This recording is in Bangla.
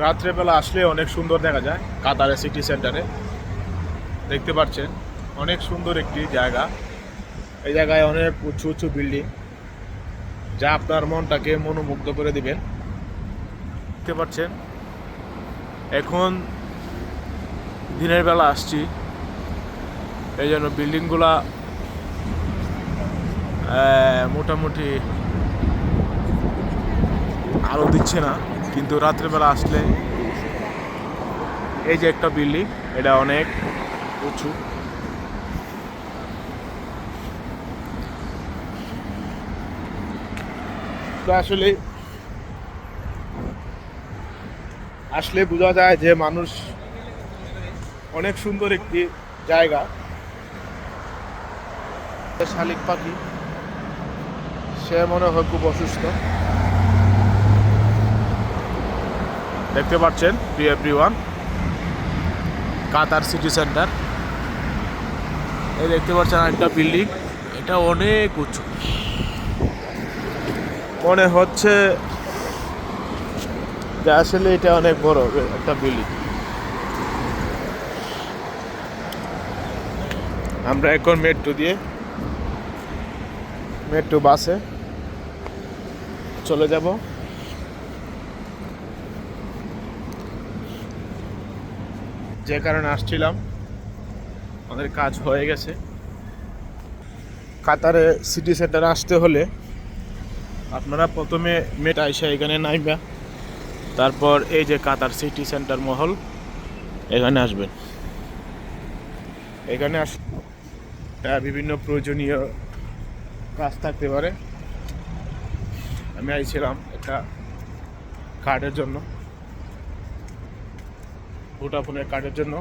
রাত্রেবেলা আসলে অনেক সুন্দর দেখা যায় কাতারে সিটি সেন্টারে। দেখতে পাচ্ছেন অনেক সুন্দর একটি জায়গা। এই জায়গায় অনেক উঁচু উঁচু বিল্ডিং, যা আপনার মনটাকে মনোমুগ্ধ করে দিবেন। দেখতে পাচ্ছেন এখন দিনের বেলা আসছি, এই জন্য বিল্ডিংগুলা মোটামুটি আলো দিচ্ছে না, কিন্তু রাত্রেবেলা আসলে এই যে একটা বিল্ডিং, এটা অনেক উঁচু। তো আসলে বোঝা যায় যে মানুষ অনেক সুন্দর একটি জায়গা। শালিক পাখি, সে মনে হয় খুব অসুস্থ। দেখতে পাচ্ছেন প্রিয় এভরিওয়ান, কাতার সিটি সেন্টার। এই দেখতে পাচ্ছেন একটা বিল্ডিং, এটা অনেক উঁচু, মনে হচ্ছে যে আসলে এটা অনেক বড় একটা বিল্ডিং। আমরা এখন মেট্রো বাসে চলে যাব। যে কারণে আসছিলাম, আমাদের কাজ হয়ে গেছে। কাতারে সিটি সেন্টারে আসতে হলে আপনারা প্রথমে মেট্রো আইসা এখানে নামবা, তারপর এই যে কাতার সিটি সেন্টার মহল, এখানে আসবেন। এখানে বিভিন্ন প্রয়োজনীয় কাজ থাকতে পারে। আমি আইছিলাম একটা কার্ডের জন্য, ভোডাফোনের কার্ডের জন্য।